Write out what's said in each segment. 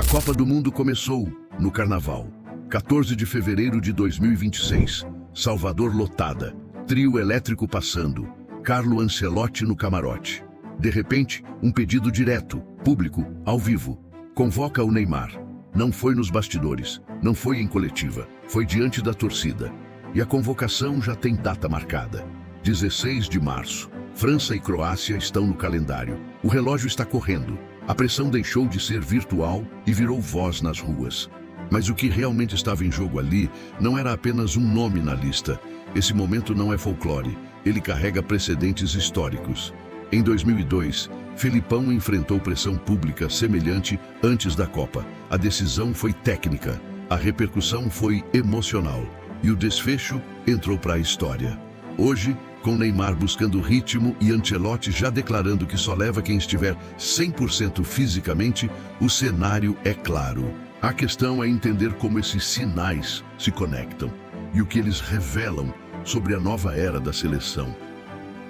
A Copa do Mundo começou no Carnaval. 14 de fevereiro de 2026. Salvador lotada. Trio elétrico passando. Carlo Ancelotti no camarote. De repente, um pedido direto, público, ao vivo. Convoca o Neymar. Não foi nos bastidores, não foi em coletiva, foi diante da torcida. E a convocação já tem data marcada. 16 de março. França e Croácia estão no calendário. O relógio está correndo. A pressão deixou de ser virtual e virou voz nas ruas. Mas o que realmente estava em jogo ali não era apenas um nome na lista. Esse momento não é folclore, ele carrega precedentes históricos. Em 2002, Felipão enfrentou pressão pública semelhante antes da Copa. A decisão foi técnica, a repercussão foi emocional e o desfecho entrou para a história. Hoje, com Neymar buscando ritmo e Ancelotti já declarando que só leva quem estiver 100% fisicamente, o cenário é claro. A questão é entender como esses sinais se conectam e o que eles revelam sobre a nova era da seleção.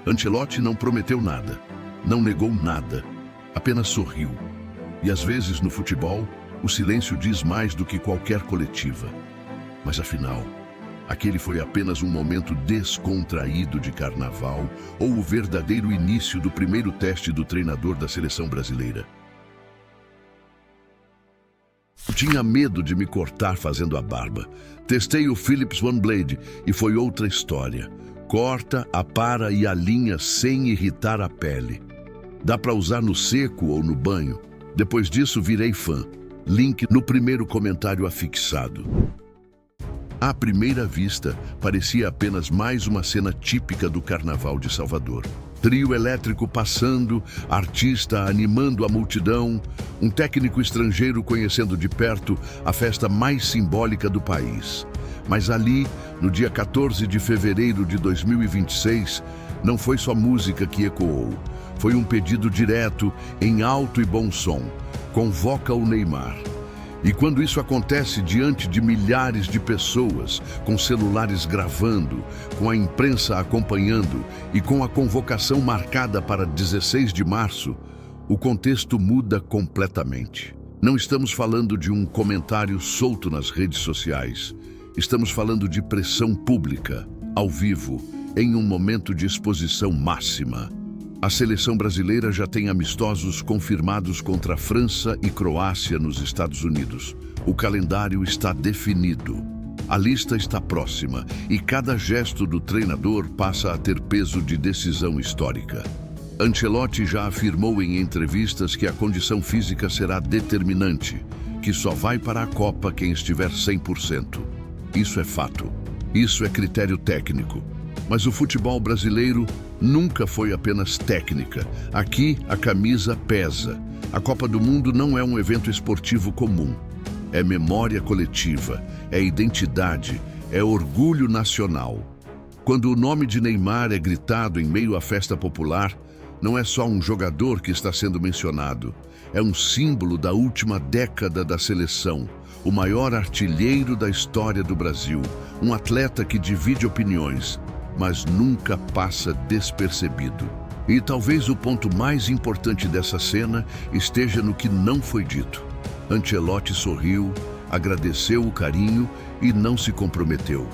Ancelotti não prometeu nada, não negou nada, apenas sorriu. E às vezes no futebol, o silêncio diz mais do que qualquer coletiva. Mas afinal, aquele foi apenas um momento descontraído de carnaval ou o verdadeiro início do primeiro teste do treinador da seleção brasileira? Tinha medo de me cortar fazendo a barba. Testei o Philips OneBlade e foi outra história. Corta, apara e alinha sem irritar a pele. Dá para usar no seco ou no banho. Depois disso, virei fã. Link no primeiro comentário afixado. À primeira vista, parecia apenas mais uma cena típica do Carnaval de Salvador. Trio elétrico passando, artista animando a multidão, um técnico estrangeiro conhecendo de perto a festa mais simbólica do país. Mas ali, no dia 14 de fevereiro de 2026, não foi só música que ecoou. Foi um pedido direto, em alto e bom som. Convoca o Neymar. E quando isso acontece diante de milhares de pessoas, com celulares gravando, com a imprensa acompanhando e com a convocação marcada para 16 de março, o contexto muda completamente. Não estamos falando de um comentário solto nas redes sociais. Estamos falando de pressão pública, ao vivo, em um momento de exposição máxima. A seleção brasileira já tem amistosos confirmados contra a França e Croácia nos Estados Unidos. O calendário está definido. A lista está próxima e cada gesto do treinador passa a ter peso de decisão histórica. Ancelotti já afirmou em entrevistas que a condição física será determinante, que só vai para a Copa quem estiver 100%. Isso é fato. Isso é critério técnico. Mas o futebol brasileiro nunca foi apenas técnica. Aqui, a camisa pesa. A Copa do Mundo não é um evento esportivo comum. É memória coletiva, é identidade, é orgulho nacional. Quando o nome de Neymar é gritado em meio à festa popular, não é só um jogador que está sendo mencionado. É um símbolo da última década da seleção, o maior artilheiro da história do Brasil, um atleta que divide opiniões, mas nunca passa despercebido. E talvez o ponto mais importante dessa cena esteja no que não foi dito. Ancelotti sorriu, agradeceu o carinho e não se comprometeu.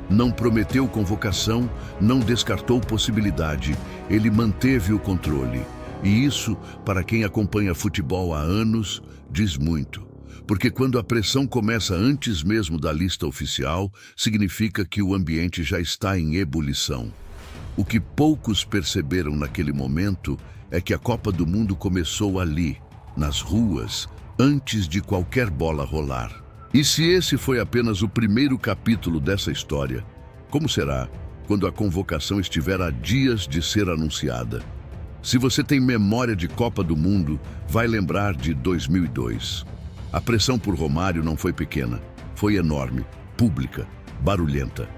Não prometeu convocação, não descartou possibilidade, ele manteve o controle. E isso, para quem acompanha futebol há anos, diz muito. Porque quando a pressão começa antes mesmo da lista oficial, significa que o ambiente já está em ebulição. O que poucos perceberam naquele momento é que a Copa do Mundo começou ali, nas ruas, antes de qualquer bola rolar. E se esse foi apenas o primeiro capítulo dessa história, como será quando a convocação estiver a dias de ser anunciada? Se você tem memória de Copa do Mundo, vai lembrar de 2002. A pressão por Romário não foi pequena, foi enorme, pública, barulhenta.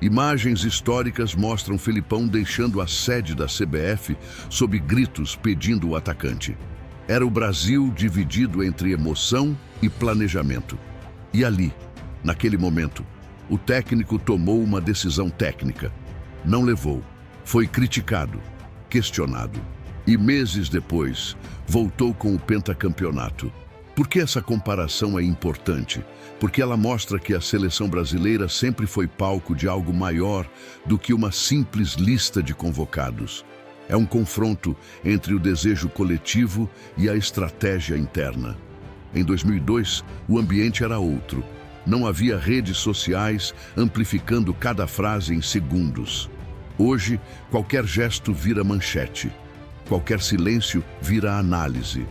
Imagens históricas mostram Felipão deixando a sede da CBF sob gritos pedindo o atacante. Era o Brasil dividido entre emoção e planejamento. E ali, naquele momento, o técnico tomou uma decisão técnica. Não levou, foi criticado, questionado. E meses depois, voltou com o pentacampeonato. Por que essa comparação é importante? Porque ela mostra que a seleção brasileira sempre foi palco de algo maior do que uma simples lista de convocados. É um confronto entre o desejo coletivo e a estratégia interna. Em 2002, o ambiente era outro. Não havia redes sociais amplificando cada frase em segundos. Hoje, qualquer gesto vira manchete. Qualquer silêncio vira análise.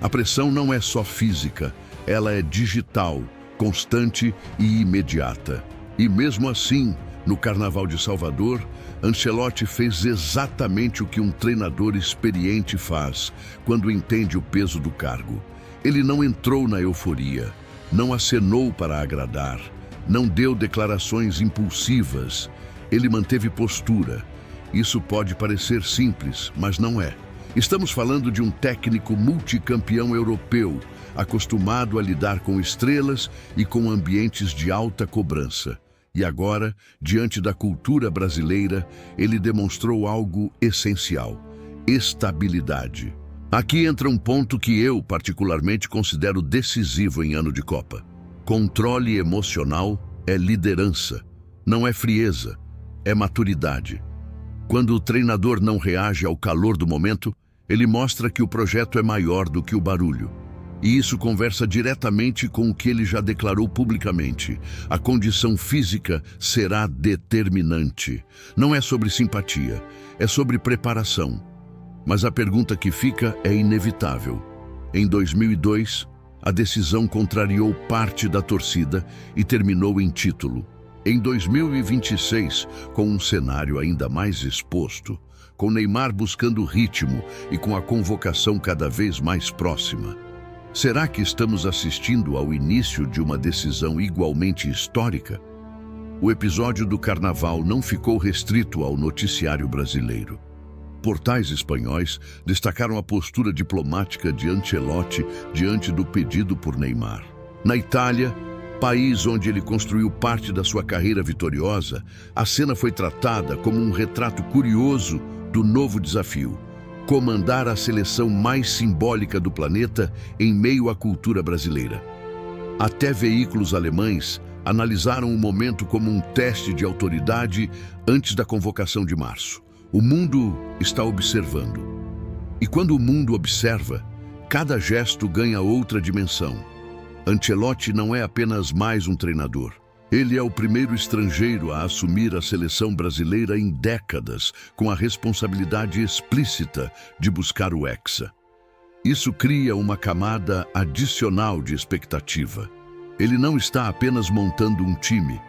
A pressão não é só física, ela é digital, constante e imediata. E mesmo assim, no Carnaval de Salvador, Ancelotti fez exatamente o que um treinador experiente faz quando entende o peso do cargo. Ele não entrou na euforia, não acenou para agradar, não deu declarações impulsivas. Ele manteve postura. Isso pode parecer simples, mas não é. Estamos falando de um técnico multicampeão europeu, acostumado a lidar com estrelas e com ambientes de alta cobrança. E agora, diante da cultura brasileira, ele demonstrou algo essencial: estabilidade. Aqui entra um ponto que eu, particularmente, considero decisivo em ano de Copa. Controle emocional é liderança, não é frieza, é maturidade. Quando o treinador não reage ao calor do momento, ele mostra que o projeto é maior do que o barulho. E isso conversa diretamente com o que ele já declarou publicamente. A condição física será determinante. Não é sobre simpatia, é sobre preparação. Mas a pergunta que fica é inevitável. Em 2002, a decisão contrariou parte da torcida e terminou em título. Em 2026, com um cenário ainda mais exposto, com Neymar buscando ritmo e com a convocação cada vez mais próxima, será que estamos assistindo ao início de uma decisão igualmente histórica? O episódio do Carnaval não ficou restrito ao noticiário brasileiro. Portais espanhóis destacaram a postura diplomática de Ancelotti diante do pedido por Neymar. Na Itália, país onde ele construiu parte da sua carreira vitoriosa, a cena foi tratada como um retrato curioso do novo desafio: comandar a seleção mais simbólica do planeta em meio à cultura brasileira. Até veículos alemães analisaram o momento como um teste de autoridade antes da convocação de março. O mundo está observando. E quando o mundo observa, cada gesto ganha outra dimensão. Ancelotti não é apenas mais um treinador. Ele é o primeiro estrangeiro a assumir a seleção brasileira em décadas, com a responsabilidade explícita de buscar o Hexa. Isso cria uma camada adicional de expectativa. Ele não está apenas montando um time,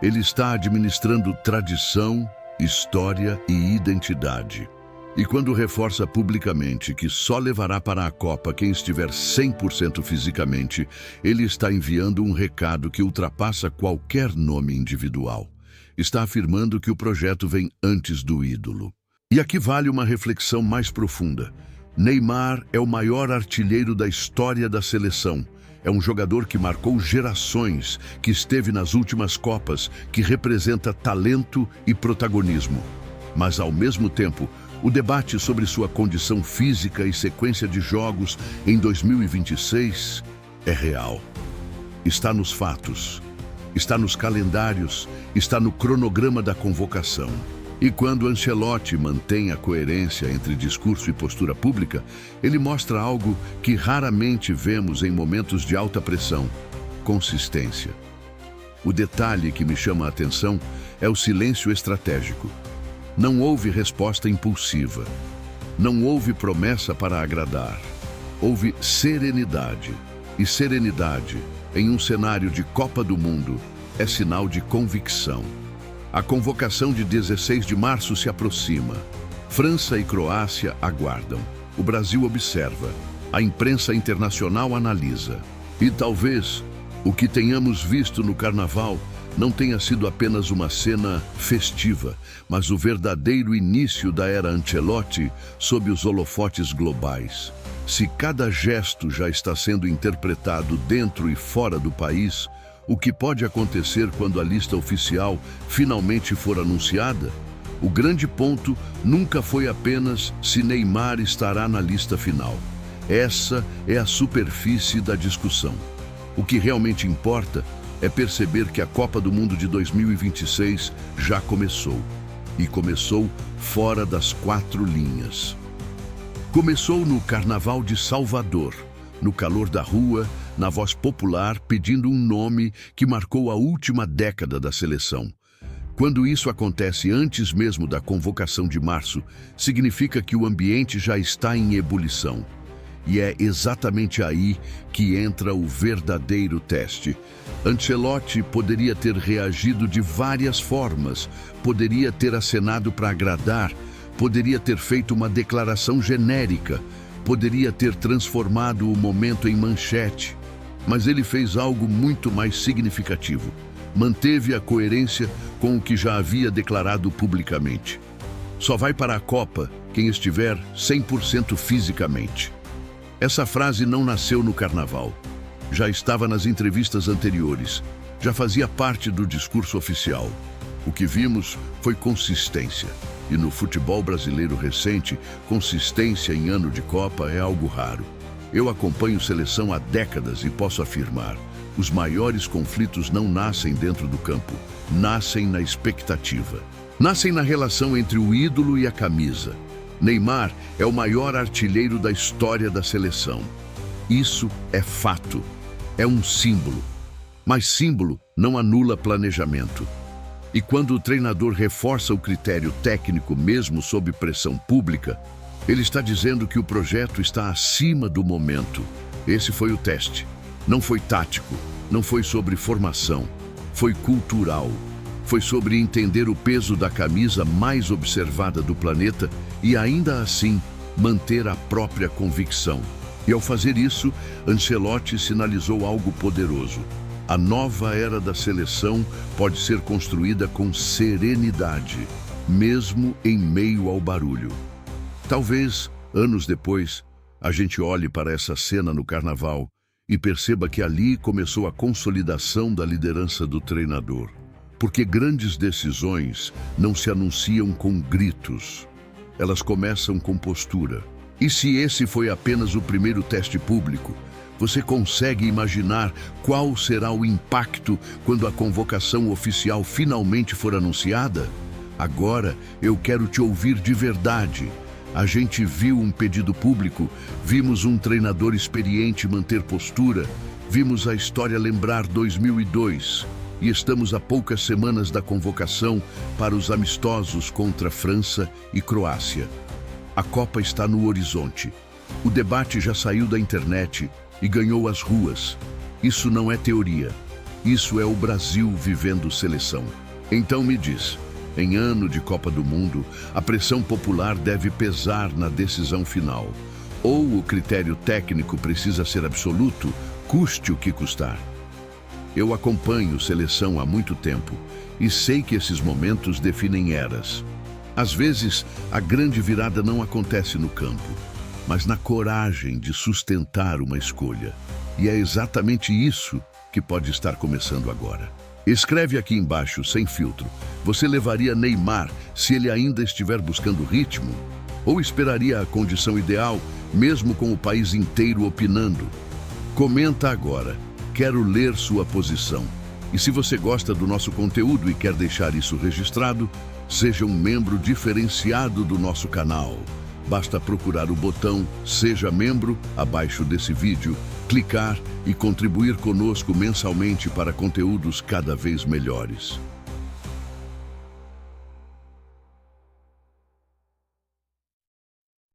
ele está administrando tradição, história e identidade. E quando reforça publicamente que só levará para a Copa quem estiver 100% fisicamente, ele está enviando um recado que ultrapassa qualquer nome individual. Está afirmando que o projeto vem antes do ídolo. E aqui vale uma reflexão mais profunda. Neymar é o maior artilheiro da história da seleção. É um jogador que marcou gerações, que esteve nas últimas Copas, que representa talento e protagonismo. Mas, ao mesmo tempo, o debate sobre sua condição física e sequência de jogos em 2026 é real. Está nos fatos, está nos calendários, está no cronograma da convocação. E quando Ancelotti mantém a coerência entre discurso e postura pública, ele mostra algo que raramente vemos em momentos de alta pressão: consistência. O detalhe que me chama a atenção é o silêncio estratégico. Não houve resposta impulsiva. Não houve promessa para agradar. Houve serenidade. E serenidade, em um cenário de Copa do Mundo, é sinal de convicção. A convocação de 16 de março se aproxima. França e Croácia aguardam. O Brasil observa. A imprensa internacional analisa. E talvez o que tenhamos visto no Carnaval não tenha sido apenas uma cena festiva, mas o verdadeiro início da era Ancelotti sob os holofotes globais. Se cada gesto já está sendo interpretado dentro e fora do país, o que pode acontecer quando a lista oficial finalmente for anunciada? O grande ponto nunca foi apenas se Neymar estará na lista final. Essa é a superfície da discussão. O que realmente importa é perceber que a Copa do Mundo de 2026 já começou. E começou fora das 4 linhas. Começou no Carnaval de Salvador, no calor da rua, na voz popular, pedindo um nome que marcou a última década da seleção. Quando isso acontece antes mesmo da convocação de março, significa que o ambiente já está em ebulição. E é exatamente aí que entra o verdadeiro teste. Ancelotti poderia ter reagido de várias formas, poderia ter acenado para agradar, poderia ter feito uma declaração genérica, poderia ter transformado o momento em manchete. Mas ele fez algo muito mais significativo. Manteve a coerência com o que já havia declarado publicamente. Só vai para a Copa quem estiver 100% fisicamente. Essa frase não nasceu no Carnaval. Já estava nas entrevistas anteriores. Já fazia parte do discurso oficial. O que vimos foi consistência. E no futebol brasileiro recente, consistência em ano de Copa é algo raro. Eu acompanho seleção há décadas e posso afirmar: os maiores conflitos não nascem dentro do campo, nascem na expectativa. Nascem na relação entre o ídolo e a camisa. Neymar é o maior artilheiro da história da seleção. Isso é fato, é um símbolo. Mas símbolo não anula planejamento. E quando o treinador reforça o critério técnico mesmo sob pressão pública, ele está dizendo que o projeto está acima do momento. Esse foi o teste. Não foi tático, não foi sobre formação, foi cultural. Foi sobre entender o peso da camisa mais observada do planeta e ainda assim manter a própria convicção. E ao fazer isso, Ancelotti sinalizou algo poderoso. A nova era da seleção pode ser construída com serenidade, mesmo em meio ao barulho. Talvez, anos depois, a gente olhe para essa cena no Carnaval e perceba que ali começou a consolidação da liderança do treinador. Porque grandes decisões não se anunciam com gritos, elas começam com postura. E se esse foi apenas o primeiro teste público, você consegue imaginar qual será o impacto quando a convocação oficial finalmente for anunciada? Agora eu quero te ouvir de verdade. A gente viu um pedido público, vimos um treinador experiente manter postura, vimos a história lembrar 2002 e estamos a poucas semanas da convocação para os amistosos contra França e Croácia. A Copa está no horizonte. O debate já saiu da internet e ganhou as ruas. Isso não é teoria. Isso é o Brasil vivendo seleção. Então me diz, em ano de Copa do Mundo, a pressão popular deve pesar na decisão final. Ou o critério técnico precisa ser absoluto, custe o que custar. Eu acompanho seleção há muito tempo e sei que esses momentos definem eras. Às vezes, a grande virada não acontece no campo, mas na coragem de sustentar uma escolha. E é exatamente isso que pode estar começando agora. Escreve aqui embaixo, sem filtro. Você levaria Neymar se ele ainda estiver buscando ritmo? Ou esperaria a condição ideal, mesmo com o país inteiro opinando? Comenta agora. Quero ler sua posição. E se você gosta do nosso conteúdo e quer deixar isso registrado, seja um membro diferenciado do nosso canal. Basta procurar o botão Seja Membro abaixo desse vídeo, clicar e contribuir conosco mensalmente para conteúdos cada vez melhores.